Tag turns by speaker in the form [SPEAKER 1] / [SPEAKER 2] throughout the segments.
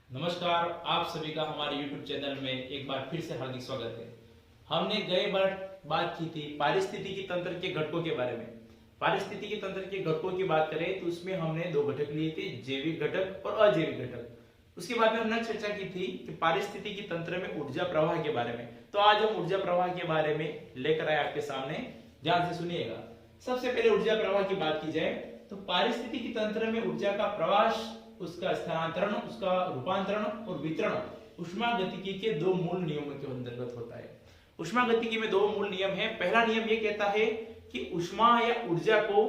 [SPEAKER 1] नमस्कार, आप सभी का हमारे YouTube चैनल में एक बार फिर से हार्दिक स्वागत है। हमने गए बार बात की थी पारिस्थितिकी तंत्र के घटकों के बारे में। पारिस्थितिकी तंत्र के घटकों की बात करें तो उसमें हमने दो घटक लिए थे, जैविक घटक और अजैविक घटक। उसके बाद में हमने चर्चा की थी कि पारिस्थितिकी तंत्र में ऊर्जा प्रवाह के बारे में। तो आज हम ऊर्जा प्रवाह के बारे में लेकर आए आपके सामने, ध्यान से सुनिएगा। सबसे पहले ऊर्जा प्रवाह की बात की जाए तो पारिस्थितिकी तंत्र में ऊर्जा का प्रवाह, उसका स्थानांतरण, उसका रूपांतरण और वितरण ऊष्मागतिकी के दो मूल नियमों के अंतर्गत होता है। ऊष्मागतिकी में दो मूल नियम हैं। पहला नियम यह कहता है कि ऊष्मा या ऊर्जा को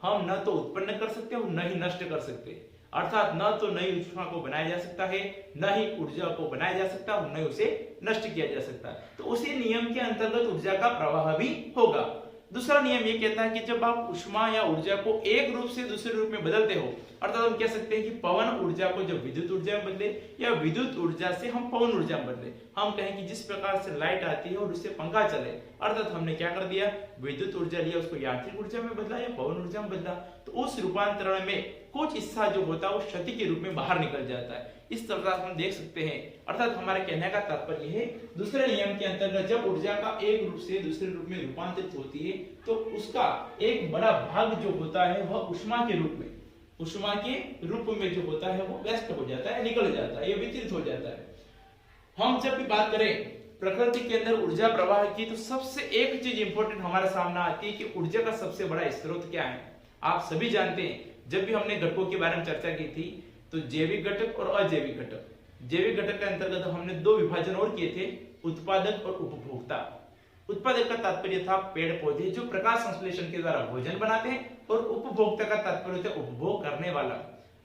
[SPEAKER 1] हम न तो उत्पन्न कर सकते और न ही नष्ट कर सकते, अर्थात न तो नई ऊष्मा को बनाया जा सकता है, न ही ऊर्जा को बनाया जा सकता और न ही उसे नष्ट किया जा सकता। तो उसी नियम के अंतर्गत ऊर्जा का प्रवाह भी होगा। दूसरा नियम ये कहता है कि जब आप ऊष्मा या ऊर्जा को एक रूप से दूसरे रूप में बदलते हो, अर्थात हम कह सकते हैं कि पवन ऊर्जा को जब विद्युत ऊर्जा में बदले या विद्युत ऊर्जा से हम पवन ऊर्जा में बदले, हम कहें कि जिस प्रकार से लाइट आती है और उससे पंखा चले, अर्थात हमने क्या कर दिया, विद्युत ऊर्जा लिया, उसको यांत्रिक ऊर्जा में बदला या पवन ऊर्जा में बदला। तो उस रूपांतरण में कुछ हिस्सा जो होता है वो क्षति के रूप में बाहर निकल जाता है। इस तरह हम देख सकते हैं। अर्थात हमारे कहने का तात्पर्य है, दूसरे नियम के अंतर्गत जब ऊर्जा का एक रूप से दूसरे रूप में रूपांतरित होती है तो उसका एक बड़ा भाग जो होता है वह ऊष्मा के रूप में जो होता है वो व्यस्त हो जाता है, निकल जाता है, ये विचलित हो जाता है। हम जब भी बात करें प्रकृति के अंदर ऊर्जा प्रवाह की तो सबसे एक चीज इंपॉर्टेंट हमारे सामने आती है कि ऊर्जा का सबसे बड़ा स्रोत क्या है। आप सभी जानते हैं, जब भी हमने घटकों के बारे में चर्चा की थी तो जैविक घटक और अजैविक घटक। जैविक घटक के अंतर्गत हमने दो विभाजन और किए थे, उत्पादक और उपभोक्ता। उत्पादक का तात्पर्य था पेड़ पौधे जो प्रकाश संश्लेषण के द्वारा भोजन बनाते हैं, और उपभोक्ता का तात्पर्य था उपभोग करने वाला।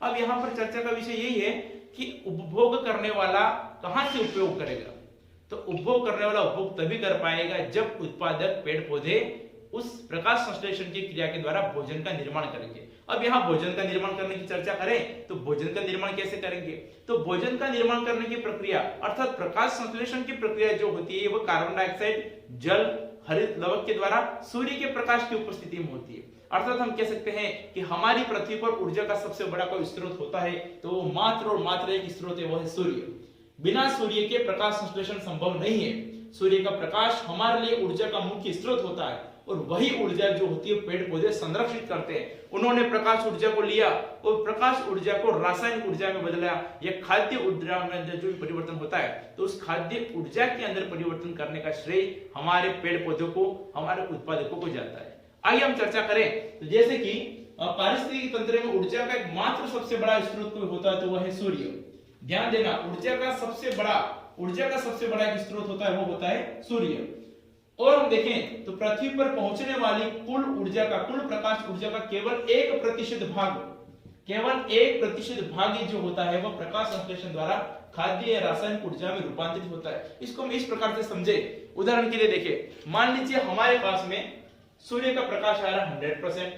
[SPEAKER 1] अब यहाँ पर चर्चा का विषय यही है कि उपभोग करने वाला कहां से उपयोग करेगा। तो उपभोग करने वाला उपभोग तभी कर पाएगा जब उत्पादक पेड़ पौधे उस प्रकाश संश्लेषण की क्रिया के द्वारा भोजन का निर्माण करेंगे। अब यहाँ भोजन का निर्माण करने की चर्चा करें तो भोजन का निर्माण कैसे करेंगे, तो भोजन का निर्माण करने की प्रक्रिया अर्थात प्रकाश संश्लेषण की प्रक्रिया जो होती है वह कार्बन डाइऑक्साइड, जल, हरित लवक के द्वारा सूर्य के प्रकाश की उपस्थिति में होती है। अर्थात हम कह सकते हैं कि हमारी पृथ्वी पर ऊर्जा का सबसे बड़ा कोई स्रोत होता है तो मात्र और मात्र एक स्रोत है, वो है सूर्य। बिना सूर्य के प्रकाश संश्लेषण संभव नहीं है। सूर्य का प्रकाश हमारे लिए ऊर्जा का मुख्य स्रोत होता है, और वही ऊर्जा जो होती है पेड़ पौधे संरक्षित करते हैं। उन्होंने प्रकाश ऊर्जा को लिया और प्रकाश ऊर्जा को रासायनिक ऊर्जा में बदला या खाद्य ऊर्जा में जो परिवर्तन होता है, तो उस खाद्य ऊर्जा के अंदर परिवर्तन करने का श्रेय हमारे पेड़ पौधों को, हमारे उत्पादकों को जाता है। आइए हम चर्चा करें तो जैसे कि पारिस्थितिकी तंत्र में ऊर्जा का एकमात्र सबसे बड़ा स्रोत कोई होता है तो वह है सूर्य। ध्यान देना, ऊर्जा का सबसे बड़ा एक स्रोत होता है वो होता है सूर्य। और हम देखें तो पृथ्वी पर पहुंचने वाली कुल प्रकाश ऊर्जा का केवल 1% भाग ही जो होता है वह प्रकाश संश्लेषण द्वारा खाद्य या रासायनिक ऊर्जा में रूपांतरित होता है। इसको हम इस प्रकार से समझे, उदाहरण के लिए देखें, मान लीजिए हमारे पास में सूर्य का प्रकाश आ रहा है 100%,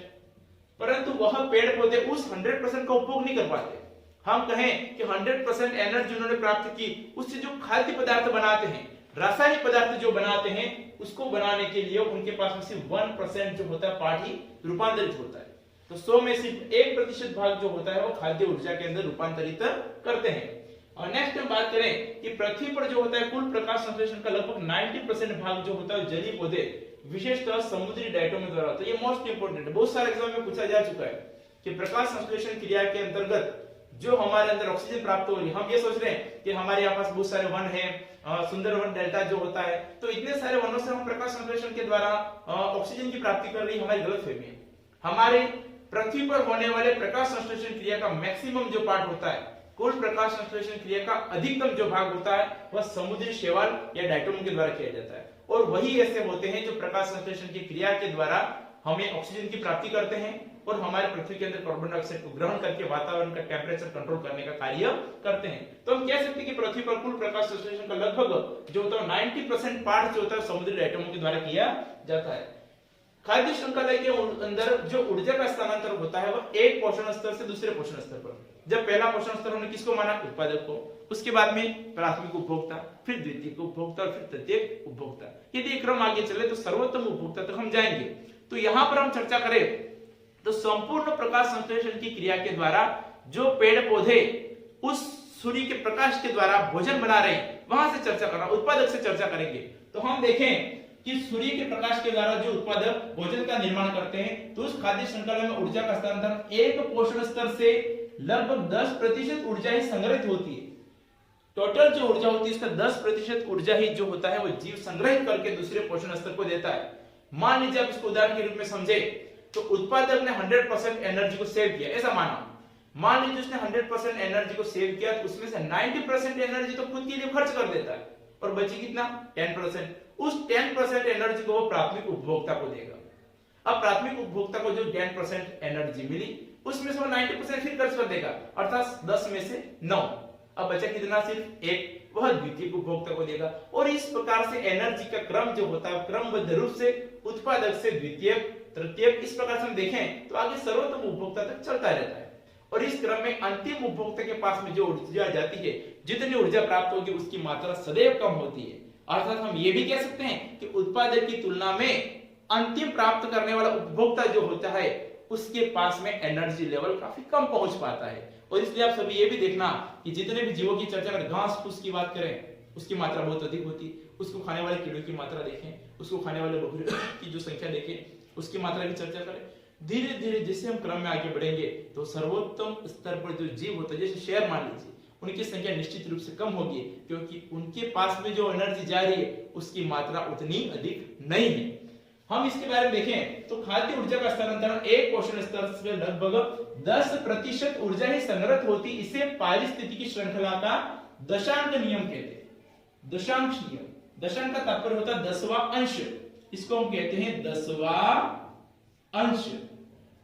[SPEAKER 1] परंतु वह पेड़ पौधे उस 100% का उपभोग नहीं कर पाते। हम कहें कि 100% एनर्जी उन्होंने प्राप्त की, उससे जो खाद्य पदार्थ बनाते हैं, रासायनिक पदार्थ जो बनाते हैं, उसको बनाने के लिए उनके पास में सिर्फ 1% जो होता है पार्ट ही रूपांतरित होता है। तो 100 में सिर्फ 1% भाग जो होता है वो खाद्य ऊर्जा के अंदर रूपांतरित करते हैं। और नेक्स्ट हम बात करें कि पृथ्वी पर जो होता है कुल प्रकाश संश्लेषण का लगभग 90% भाग जो होता है जलीय पौधे, विशेषतः समुद्री डायटोम द्वारा होता है। ये मोस्ट इंपोर्टेंट है, बहुत सारे एग्जाम में पूछा जा चुका है कि प्रकाश संश्लेषण क्रिया के अंतर्गत जो हमारे अंदर ऑक्सीजन प्राप्त हो रही है, हम ये सोच रहे हैं कि हमारे यहाँ पास बहुत सारे वन हैं, सुंदर वन डेल्टा जो होता है, तो इतने सारे वनों से हम प्रकाश संश्लेषण के द्वारा ऑक्सीजन की प्राप्ति कर रही, हमारी गलतफहमी है। हमारे पृथ्वी पर होने वाले प्रकाश संश्लेषण क्रिया का मैक्सिमम जो पार्ट होता है, कुल प्रकाश संश्लेषण क्रिया का अधिकतम जो भाग होता है वह समुद्री शैवाल या डायटोम के द्वारा किया जाता है। और वही ऐसे होते हैं जो प्रकाश संश्लेषण की क्रिया के द्वारा हमें ऑक्सीजन की प्राप्ति करते हैं और हमारे पृथ्वी के अंदर कार्बन डाइऑक्साइड को ग्रहण करके वातावरण का टेम्परेचर कंट्रोल करने का कार्य करते हैं। तो हम कह सकते हैं कि पृथ्वी पर कुल प्रकाश संश्लेषण का लगभग जो होता है 90% पार्ट जो होता है समुद्री डायटोमों के द्वारा किया जाता है। खाद्य श्रृंखला के अंदर जो ऊर्जा का स्थानांतरण होता है वह एक पोषण स्तर से दूसरे पोषण स्तर पर। जब पहला पोषण स्तर हमने किसको माना, उत्पादक को, उसके बाद में प्राथमिक उपभोक्ता, फिर द्वितीयक उपभोक्ता और फिर तृतीयक उपभोक्ता। यदि क्रम आगे चले तो सर्वोत्तम उपभोक्ता तक हम जाएंगे। तो यहाँ पर हम चर्चा करें तो संपूर्ण प्रकाश संश्लेषण की क्रिया के द्वारा जो पेड़ पौधे उस सूर्य के प्रकाश के द्वारा भोजन बना रहे हैं, वहां से चर्चा करना, उत्पादक से चर्चा करेंगे। तो हम देखें कि सूर्य के प्रकाश के द्वारा जो उत्पादक भोजन का निर्माण करते हैं, तो उस खाद्य श्रृंखला में ऊर्जा का हस्तांतरण एक पोषण स्तर से लगभग 10% ऊर्जा ही संग्रहित होती है। टोटल जो ऊर्जा होती है, इसका 10% ऊर्जा ही जो होता है वो जीव संग्रहित करके दूसरे पोषण स्तर को देता है। मान लीजिए आप इसको उदाहरण के रूप में समझे, तो उत्पादक ने 100% एनर्जी को सेव किया, ऐसा माना। मान लीजिए उसने 100% एनर्जी को सेव किया, तो उसमें से 90% एनर्जी तो खुद के लिए खर्च कर देता है, और बची कितना? 10%। उस 10% एनर्जी को वो प्राथमिक उपभोक्ता को देगा। अब प्राथमिक उपभोक्ता को जो 10% एनर्जी मिली, उसमें से वो 90% फिर खर्च कर देगा, अर्थात 10 में से 9। अब बचा कितना? सिर्फ 1, वह द्वितीयक उपभोक्ता को देगा। और इस प्रकार से एनर्जी का क्रम जो होता है, क्रमबद्ध रूप से उत्पादक से द्वितीयक, तृतीयक, इस प्रकार से हम देखें तो आगे सर्वोत्तम उपभोक्ता तक चलता रहता है। और इस क्रम में अंतिम उपभोक्ता के पास में जो ऊर्जा जाती है, जितनी ऊर्जा प्राप्त होगी उसकी मात्रा सदैव कम होती है। अर्थात हम ये भी कह सकते हैं कि उत्पादक की तुलना में अंतिम प्राप्त करने वाला उपभोक्ता जो होता है, उसके पास में एनर्जी लेवल काफी कम पहुंच पाता है। और इसलिए आप सभी ये भी देखना कि जितने भी जीवों की चर्चा करें, घास फूस की बात करें, उसकी मात्रा बहुत अधिक होती है। उसको खाने वाले कीड़ों की मात्रा देखें, उसको खाने वाले बकरियों की जो संख्या देखें, उसकी मात्रा की चर्चा करें। धीरे धीरे जैसे हम क्रम में आगे बढ़ेंगे, तो सर्वोत्तम स्तर पर जो जीव होता है, जैसे शेर मान लीजिए, उनकी संख्या निश्चित रूप से कम होगी, क्योंकि उनके पास में जो एनर्जी जा रही है उसकी मात्रा उतनी अधिक नहीं है। हम इसके बारे में देखें तो खाद्य ऊर्जा का स्थानांतरण एक पोषण स्तर से लगभग 10% ऊर्जा ही संग्रहित होती। इसे पारिस्थितिकी श्रृंखला का दशांक नियम कहते हैं। दशांश नियम, दशांक का तात्पर्य होता है 10वां अंश, इसको हम कहते हैं 10वां अंश।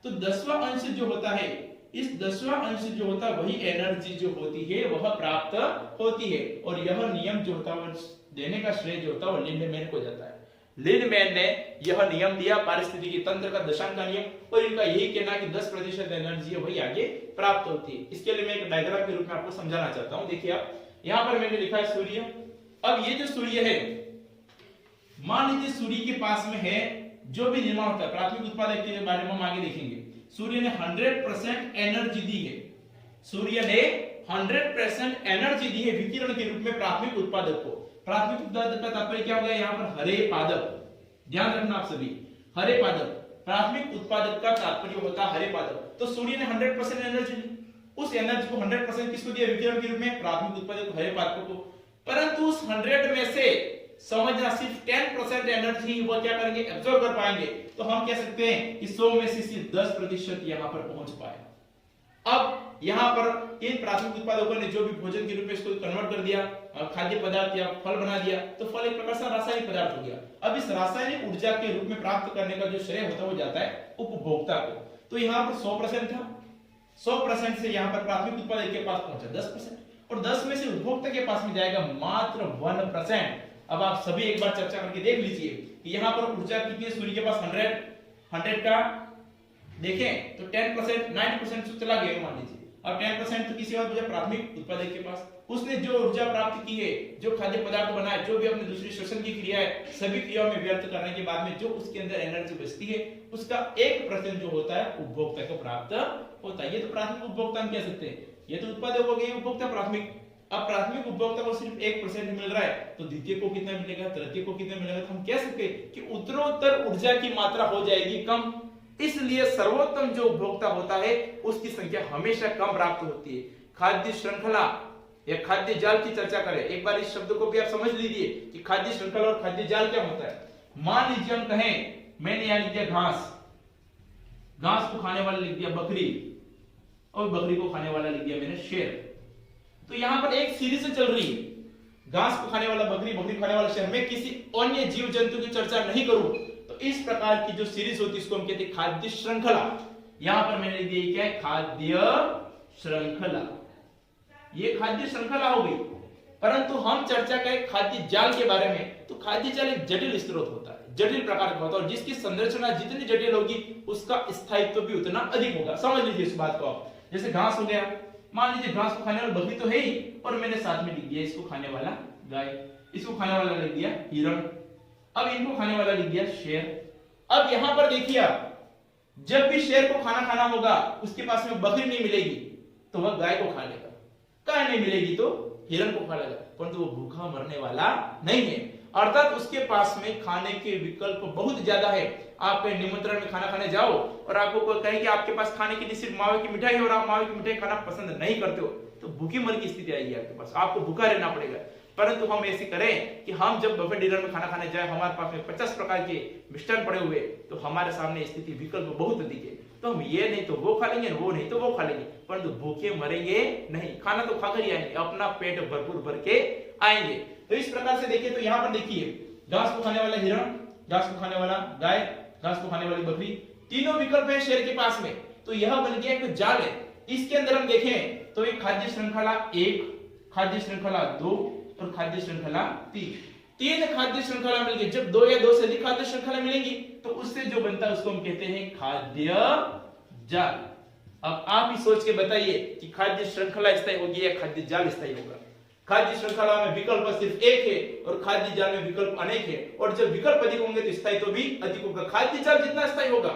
[SPEAKER 1] तो 10वां अंश जो होता है, इस 10वां अंश जो होता है वही एनर्जी जो होती है वह प्राप्त होती है। और यह नियम जो होता है देने का श्रेय जो होता है वो लिंडमैन को जाता है। लिंडमैन ने यह नियम दिया, पारिस्थितिकी तंत्र का दशांक का नियम, और इनका यही कहना कि 10% एनर्जी है वही आगे प्राप्त होती है। इसके लिए मैं एक डायग्राम के रूप में आपको समझाना चाहता हूं। देखिए आप यहां पर मैंने लिखा है सूर्य। अब ये जो सूर्य है, मान लीजिए सूर्य के पास में है जो भी निर्माण होता है, प्राथमिक उत्पादक के बारे में हम आगे देखेंगे। सूर्य ने 100% एनर्जी दी है, सूर्य ने 100% एनर्जी दी है विकिरण के रूप में प्राथमिक उत्पादक को। प्राथमिक उत्पादक का तात्पर्य क्या हो गया? यहाँ पर हरे पादप, ध्यान रखना आप सभी, हरे पादप। प्राथमिक उत्पादक का तात्पर्य होता है हरे पादप। तो सूर्य ने 100% एनर्जी दी, उस एनर्जी को 100% किसको दिया? विकिरण के रूप में प्राथमिक उत्पादक हरे पादप को। परंतु उस 100 में से समझना सिर्फ 10% एनर्जी वो क्या करेंगे? एब्जॉर्ब कर पाएंगे। तो हम कह सकते हैं कि 100 में से सिर्फ 10% यहां पर पहुंच पाए। अब यहां पर इन प्राथमिक उत्पादकों ने जो भी भोजन के रूप में इसको कन्वर्ट कर दिया, खाद्य पदार्थ या फल बना दिया, तो फल एक प्रकार से रासायनिक पदार्थ हो गया। अब इस रासायनिक ऊर्जा के रूप में प्राप्त करने का जो श्रेय होता है वो जाता है उपभोक्ता को। तो यहां पर 100% था, 100% से यहां पर प्राथमिक उत्पादक के पास पहुंचा 10%, और 10 में से उपभोक्ता के पास में जाएगा मात्र 1%। अब आप सभी एक बार चर्चा करके देख लीजिए कि यहां पर ऊर्जा कितनी है? सूर्य के पास 100 का देखें तो 10%, 90% तो चला गया मान लीजिए, और 10% तो किसी और वजह प्राथमिक उत्पादक के पास। उसने जो ऊर्जा प्राप्त की है, जो खाद्य पदार्थ बनाए, जो भी अपने दूसरी श्वसन की क्रिया है, सभी क्रियाओं में व्यर्थ करने के बाद में जो उसके अंदर एनर्जी बचती है, उसका 1% जो होता है उपभोक्ता को प्राप्त होता है। ये तो प्राथमिक उपभोक्ता हम कह सकते हैं, ये तो उत्पादक हो गए, उपभोक्ता प्राथमिक। अब प्राथमिक उपभोक्ता को सिर्फ 1% मिल रहा है, तो द्वितीय को कितना मिलेगा? तृतीय को कितना मिलेगा? तो हम कह सकते हैं कि उत्तरोत्तर ऊर्जा की मात्रा हो जाएगी कम। इसलिए सर्वोत्तम जो उपभोक्ता होता है उसकी संख्या हमेशा कम प्राप्त होती है। खाद्य श्रृंखला या खाद्य जाल की चर्चा करें, एक बार इस शब्द को भी आप समझ लीजिए कि खाद्य श्रृंखला और खाद्य जाल क्या होता है। मान लीजिए हम कहें, मैंने यहां लिख दिया घास, घास को खाने वाला लिख दिया बकरी, और बकरी को खाने वाला लिख दिया मैंने शेर। तो यहां पर एक सीरीज चल रही है, घास को खाने वाला बकरी, बकरी को खाने वाला शेर। मैं किसी अन्य जीव जंतु की चर्चा नहीं करूं, तो इस प्रकार की जो सीरीज होती है इसको हम कहते हैं खाद्य श्रृंखला। यहां पर मैंने लिख दिया क्या है? खाद्य श्रृंखला। ये खाद्य श्रृंखला हो गई। परंतु हम चर्चा करें खाद्य जाल के बारे में, तो खाद्य जाल एक जटिल स्रोत होता है, जटिल प्रकार का होता है, और जिसकी संरचना जितनी जटिल होगी उसका स्थायित्व भी उतना अधिक होगा। समझ लीजिए इस बात को आप। जैसे घास हो गया, मान लीजिए घास को खाने वाला बकरी तो है ही, और मैंने साथ में लिख दिया इसको खाने वाला गाय, इसको खाने वाला लिख दिया हिरण, अब इनको खाने वाला लिख दिया शेर। अब यहां पर देखिए आप, जब भी शेर को खाना खाना होगा उसके पास में बकरी नहीं मिलेगी, तो वह गाय को खा लेगा। काय नहीं मिलेगी तो हिरण को खा लेगा, परंतु वो भूखा मरने वाला नहीं है। अर्थात उसके पास में खाने के विकल्प बहुत ज्यादा है। आप कहीं निमंत्रण में खाना खाने जाओ और आपको कोई कहे कि आपके पास खाने के लिए सिर्फ मावे की मिठाई है और आप मावे की मिठाई खाना पसंद नहीं करते हो, तो भूखी मर की स्थिति आएगी आपके पास, आपको भूखा रहना पड़ेगा। परंतु हम ऐसे करें कि हम जब बफे डिनर में खाना खाने जाए, हमारे पास में 50 प्रकार के मिष्ठान पड़े हुए, तो हमारे सामने स्थिति विकल्प बहुत अधिक है, तो हम ये नहीं तो वो खा लेंगे, वो नहीं तो वो खा लेंगे, परंतु भूखे मरेंगे नहीं, खाना तो खाकर ही आएंगे, अपना पेट भरपूर भर के आएंगे। तो इस प्रकार से देखिए, तो यहाँ पर देखिए घास को खाने वाला हिरण, घास को खाने वाला गाय, घास को खाने वाली बकरी, तीनों विकल्प है शेर के पास में। तो यह बन गया एक जाल है। इसके अंदर हम देखें तो एक खाद्य श्रृंखला 1, खाद्य श्रृंखला 2 और खाद्य श्रृंखला 3, तीन खाद्य श्रृंखला मिल गई। जब 2 या 2 से अधिक खाद्य श्रृंखला मिलेंगी तो उससे जो बनता है उसको हम कहते हैं खाद्य जाल। अब आप ही सोच के बताइए कि खाद्य श्रृंखला स्थायी होगी या खाद्य जाल स्थायी होगा। खाद्य श्रृंखला में विकल्प सिर्फ एक है और खाद्य जाल में विकल्प अनेक है, और जब विकल्प अधिक होंगे तो स्थायी तो भी अधिक होगा। खाद्य जाल जितना स्थायी होगा,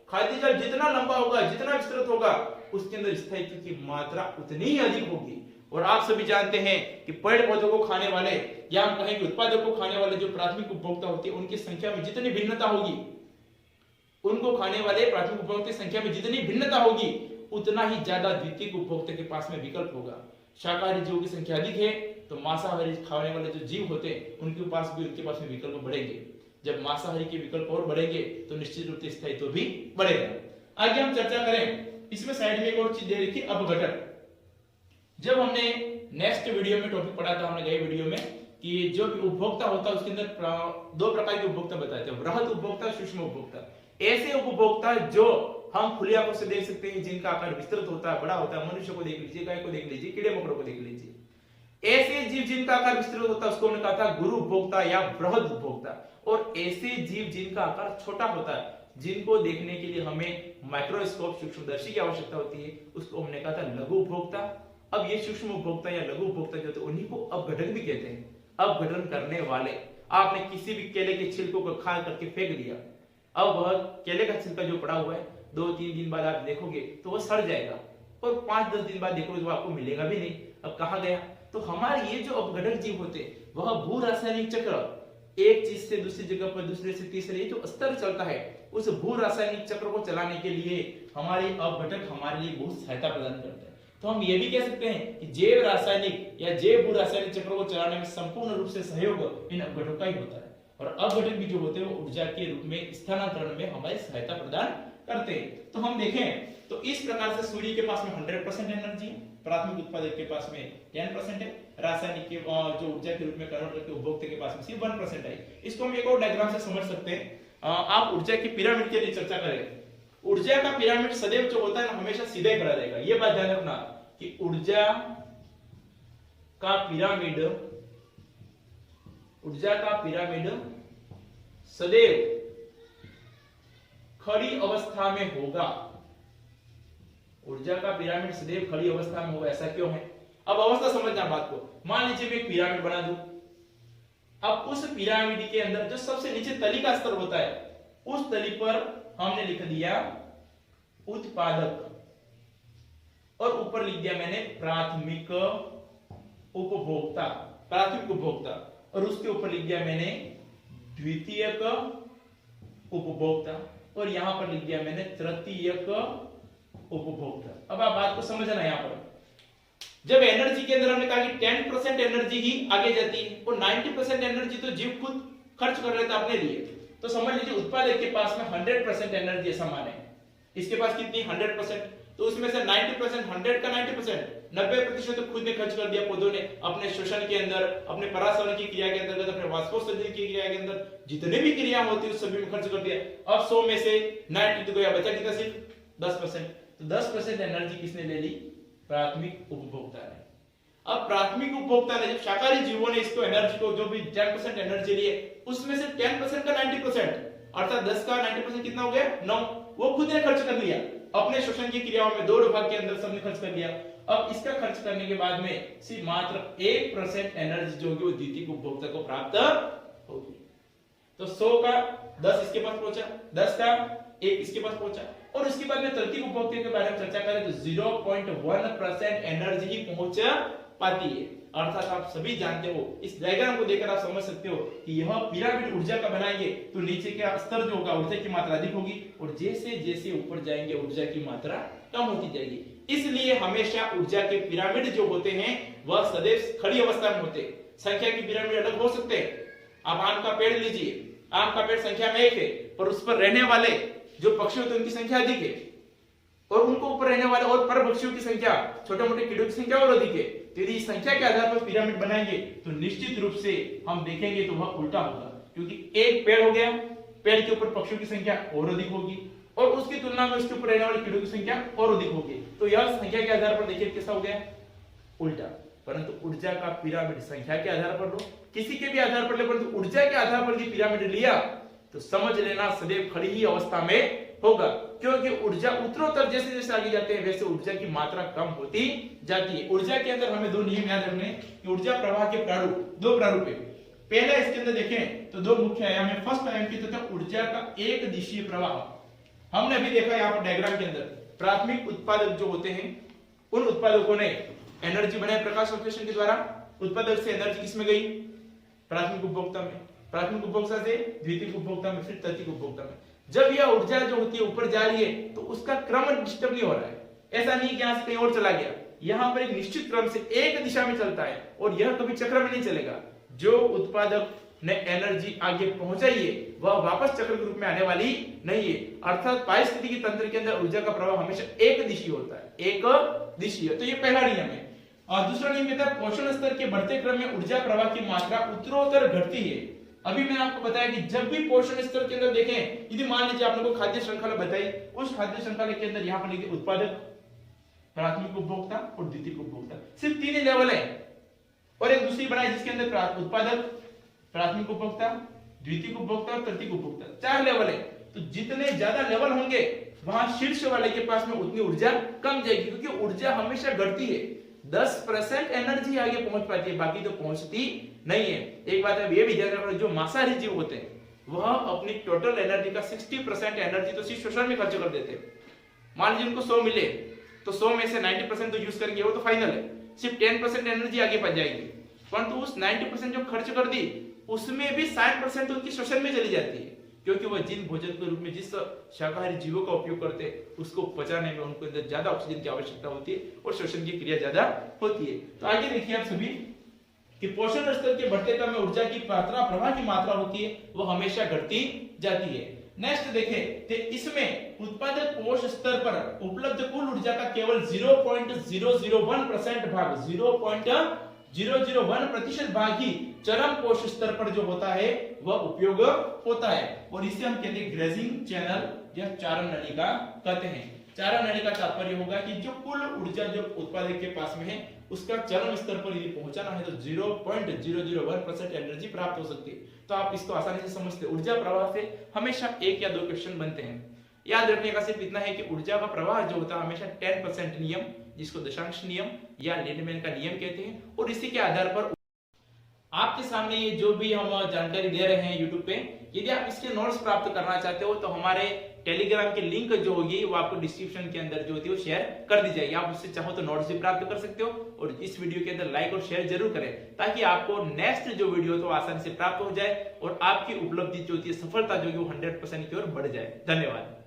[SPEAKER 1] खाद्य जाल जितना लंबा होगा, जितना विस्तृत होगा, उसके अंदर स्थायित्व की मात्रा उतनी ही अधिक होगी। और आप सभी जानते हैं कि पेड़ पौधों को खाने वाले या हम कहें कि उत्पादों को खाने वाले जो प्राथमिक उपभोक्ता होते हैं, उनकी संख्या में जितनी भिन्नता होगी, उनको खाने वाले प्राथमिक उपभोक्ता की संख्या में जितनी भिन्नता होगी, उतना ही ज्यादा द्वितीयक उपभोक्ता के पास में विकल्प होगा। शाकाहारी जीवों की संख्या अधिक है तो मांसाहारी खाने वाले जो जीव होते हैं उनके पास में विकल्प बढ़ेंगे। जब मांसाहारी के विकल्प और बढ़ेंगे तो निश्चित रूप से स्थायित्व भी बढ़ेगा। आगे हम चर्चा करें, इसमें साइड में एक और चीज दे रखी, अपघटन। जब हमने नेक्स्ट वीडियो में टॉपिक पढ़ा था, हमने गए वीडियो में, कि जो भी उपभोक्ता होता है उसके अंदर 2 प्रकार के उपभोक्ता बताते हैं, वृहद उपभोक्ता, सूक्ष्म उपभोक्ता। ऐसे उपभोक्ता जो हम खुली आंखों से देख सकते हैं, जिनका आकार विस्तृत होता है, बड़ा होता है, मनुष्य को देख लीजिए, गाय को देख लीजिए, कीड़े मकोड़ों को देख लीजिए। ऐसे जीव जिनका आकार विस्तृत होता है उसको हमने कहा था गुरु उपभोक्ता या बृहद उपभोक्ता। और ऐसे जीव जिनका आकार छोटा होता है, जिनको देखने के लिए हमें माइक्रोस्कोप सूक्ष्मदर्शी की आवश्यकता होती है, उसको हमने कहा था लघु उपभोक्ता। अब ये सूक्ष्म उपभोक्ता या लघु उपभोक्ता जो होते हैं उन्हीं को अपघटन भी कहते हैं। अपघटन करने वाले, आपने किसी भी केले के छिलकों को खा करके फेंक दिया, अब वह केले का छिलका जो पड़ा हुआ है 2-3 दिन बाद आप देखोगे तो वह सड़ जाएगा, और 5-10 दिन बाद देखोगे तो आपको मिलेगा भी नहीं। अब कहाँ गया? तो हमारे ये जो अपघटक जीव होते हैं वह भू रासायनिक चक्र, एक चीज से दूसरी जगह पर, दूसरे से तीसरे, जो स्तर चलता है, उस भू रासायनिक चक्र को चलाने के लिए हमारे अपघटक हमारे लिए बहुत सहायता प्रदान करते हैं। तो हम ये भी कह सकते हैं कि जैव रासायनिक या जैव भू रासायनिक चक्र को चलाने में संपूर्ण रूप से सहयोग इन अपघटकों का ही होता है। और अपघटक भी जो होते हैं वो ऊर्जा के रूप में स्थानांतरण में हमारी सहायता प्रदान करते हैं। तो हम देखें तो इस प्रकार से सूर्य के पास में 100% एनर्जी है, प्राथमिक उत्पादक के पास में 10% है, रासायनिक के जो ऊर्जा के रूप में कन्वर्ट करके उपभोक्ता के पास में सिर्फ 1% है। इसको हम एक और डायग्राम से समझ सकते हैं। आप ऊर्जा की पिरामिड के लिए चर्चा करें। ऊर्जा का पिरामिड सदैव जो होता है ना, हमेशा सीधा ही खड़ा रहेगा। ये बात ध्यान रखना कि ऊर्जा का पिरामिड सदैव खड़ी अवस्था में होगा। ऊर्जा का पिरामिड सदैव खड़ी अवस्था में होगा। ऐसा क्यों है? अब अवस्था समझना बात को। मान लीजिए मैं एक पिरामिड बना दूं, अब उस पिरामिड के अंदर जो सबसे नीचे तली का स्तर होता है, उस तली पर हमने लिख दिया उत्पादक, और ऊपर लिख दिया मैंने प्राथमिक उपभोक्ता, और उसके ऊपर लिख दिया मैंने द्वितीयक उपभोक्ता, और यहां पर लिख दिया मैंने तृतीयक उपभोक्ता। अब आप बात को समझना, यहां पर जब एनर्जी के अंदर हमने कहा कि 10% एनर्जी ही आगे जाती है और 90% एनर्जी तो जीव खुद खर्च कर लेता अपने लिए, तो समझ लीजिए उत्पादक के पास में 100% एनर्जी ऐसा माने, इसके पास कितनी 100%, तो उसमें से 90%, 100 का 90%, 90% तो खुद ने खर्च कर दिया पौधों ने अपने श्वसन के अंदर, अपने परासरण की क्रिया के अंतर्गत, अपने वाष्पोत्सर्जन की क्रिया के अंदर, जितने भी क्रिया होती है उस सभी में खर्च कर दिया। अब 100 में से 90 गया, बचा कितना? सिर्फ 10%। तो 10% एनर्जी किसने ले ली? प्राथमिक उपभोक्ता ने। अब प्राथमिक उपभोक्ता ने, जब शाकाहारी जीवों ने इसको एनर्जी को जो भी 10% एनर्जी ली है, उसमें से 10% का 90%, अर्थात 10 का 90% कितना हो गया? 9, वो खुद ने खर्च कर लिया अपने श्वसन की क्रियाओं में, 2 भाग के अंदर सबने खर्च कर लिया। अब इसका खर्च करने के बाद में सिर्फ मात्र 1% एनर्जी जो होगी वो द्वितीयक उपभोक्ता को प्राप्त होगी। तो 100 का 10 इसके पास पहुंचा, 10 का एक इसके पास पहुंचा, और उसके बाद में तृतीय उपभोक्ता के बारे में चर्चा करें तो 0.1% एनर्जी ही पहुंच पाती है। अर्थात आप सभी जानते हो, इस डायग्राम को देखकर आप समझ सकते हो कि यह पिरामिड ऊर्जा का बनाएंगे तो नीचे का स्तर जो होगा ऊर्जा की मात्रा अधिक होगी, और जैसे जैसे ऊपर जाएंगे ऊर्जा की मात्रा कम होती जाएगी। इसलिए हमेशा ऊर्जा के पिरामिड जो होते हैं वह सदैव खड़ी अवस्था में होते हैं। संख्या की पिरामिड अलग हो सकते हैं। आप आम का पेड़ लीजिए, आम का पेड़ संख्या में 1 है, पर उस पर रहने वाले जो पक्षी होते हैं उनकी संख्या अधिक है, और उनको ऊपर रहने वाले और पर पक्षियों की संख्या, छोटे मोटे कीड़ों की संख्या और अधिक है। तो यदि संख्या के आधार पर पिरामिड बनाएंगे तो निश्चित रूप से हम देखेंगे तो वह उल्टा होगा, क्योंकि एक पेड़ हो गया, पेड़ के ऊपर पक्षियों की संख्या और अधिक होगी, और उसकी तुलना में उसके ऊपर रहने वाले कीड़ों की संख्या और अधिक होगी। तो यह संख्या के आधार पर देखिए कैसा हो गया, उल्टा। परंतु ऊर्जा का पिरामिड संख्या के आधार पर लो, किसी के भी आधार पर ले, परंतु ऊर्जा के आधार पर भी पिरामिड लिया तो समझ लेना सदैव खड़ी ही अवस्था में होगा, क्योंकि ऊर्जा उत्तरोत्तर जैसे जैसे आगे जाते हैं वैसे ऊर्जा की मात्रा कम होती जाती है। ऊर्जा के अंदर हमें दो नियम याद रखने कि ऊर्जा प्रवाह के प्रारूप, दो प्रारूप है। पहला इसके अंदर देखें तो दो मुख्य आयाम है। फर्स्ट आयाम की तथा ऊर्जा का एक दिशीय प्रवाह। हमने अभी देखा यहाँ पर डायग्राम के अंदर प्राथमिक उत्पादक जो होते हैं उन उत्पादकों ने एनर्जी बनाई प्रकाश संश्लेषण के द्वारा। उत्पादक से एनर्जी किसमें गई, प्राथमिक उपभोक्ता में, प्राथमिक उपभोक्ता से द्वितीयक उपभोक्ता में, फिर तृतीयक उपभोक्ता में। जब यह ऊर्जा जो होती है ऊपर जा रही है तो उसका क्रम डिस्टर्ब नहीं हो रहा है। ऐसा नहीं कि यहां से कहीं और चला गया, यहां पर एक निश्चित क्रम से एक दिशा में चलता है, और यह कभी चक्र में नहीं चलेगा। जो उत्पादक ने एनर्जी आगे पहुंचाई है वह वापस चक्र के रूप में आने वाली नहीं है। अर्थात पारिस्थितिकी तंत्र के अंदर ऊर्जा का प्रवाह हमेशा एक दिशीय होता है, एक दिशीय। तो ये पहला नियम है। और दूसरा नियम कहता है पोषण स्तर के बढ़ते क्रम में ऊर्जा प्रवाह की मात्रा उत्तरोत्तर घटती है। अभी मैंने आपको बताया कि जब भी पोषण स्तर के अंदर देखें, यदि मान लीजिए आपने को खाद्य श्रृंखला बताई, उस खाद्य श्रृंखला के अंदर यहाँ पर लिखिए उत्पादक, प्राथमिक उपभोक्ता और द्वितीयक उपभोक्ता, सिर्फ 3 ही लेवल है। और एक दूसरी बनाई जिसके अंदर उत्पादक, प्राथमिक उपभोक्ता, द्वितीयक उपभोक्ता और तृतीयक उपभोक्ता, 4 लेवल है। तो जितने ज्यादा लेवल होंगे वहां शीर्ष वाले के पास में उतनी ऊर्जा कम जाएगी, क्योंकि ऊर्जा हमेशा घटती है। 10% एनर्जी आगे पहुंच पाती है, बाकी तो पहुंचती नहीं है। एक बात है ये भी ध्यान रखना, जो मांसाहारी जीव होते हैं वह अपनी टोटल एनर्जी का 60% एनर्जी तो सिर्फ श्वसन में खर्च कर देते हैं। मान लीजिए उनको 100 मिले तो 100 में से 90% तो यूज करेंगे, वो तो फाइनल है। सिर्फ 10% एनर्जी आगे बच जाएगी, परंतु उस 90% जो खर्च कर दी उसमें भी 60% उनकी श्वसन में चली जाती है, क्योंकि वह जिन भोजन के रूप में जिस शाकाहारी जीवों का उपयोग करते हैं उसको पचाने में उनको अंदर ज्यादा ऑक्सीजन की आवश्यकता होती है और श्वसन की क्रिया ज्यादा होती है। तो आगे देखिए आप सभी कि पोषण स्तर के बढ़ते क्रम में ऊर्जा की मात्रा, प्रवाह की मात्रा होती है वो हमेशा घटती जाती है। नेक्स्ट देखें तो इसमें उत्पादक कोश स्तर पर उपलब्ध कुल ऊर्जा का केवल 0.001% भाग, 0.001% भाग ही चरम कोश स्तर पर जो होता है वह उपयोग होता है, और इसे हम कहते हैं ग्रेजिंग चैनल या चारण नलिका कहते हैं। चारण नलिका का तात्पर्य होगा कि जो कुल ऊर्जा जो उत्पादक के पास में है उसका चरम स्तर पर यदि पहुंचाना है तो 0.001% एनर्जी प्राप्त हो सकती है। तो आप इसको आसानी से समझते हैं। ऊर्जा प्रवाह से हमेशा 1 या 2 क्वेश्चन बनते हैं। याद रखने का सिर्फ इतना है कि ऊर्जा का प्रवाह जो होता है हमेशा 10% नियम, जिसको दशांश नियम या लीडमैन का नियम कहते हैं, और इसी के आधार पर आपके सामने ये जो भी हम जानकारी दे रहे हैं YouTube पे, यदि आप इसके नोट्स प्राप्त करना चाहते हो तो हमारे टेलीग्राम की लिंक जो होगी वो आपको डिस्क्रिप्शन के अंदर जो होती है वो शेयर कर दी जाएगी। आप उससे चाहो तो नोट्स भी प्राप्त कर सकते हो, और इस वीडियो के अंदर लाइक और शेयर जरूर करें ताकि आपको नेक्स्ट जो वीडियो तो आसानी से प्राप्त हो जाए और आपकी उपलब्धि जो होती है, सफलता जो है वो 100% की ओर बढ़ जाए। धन्यवाद।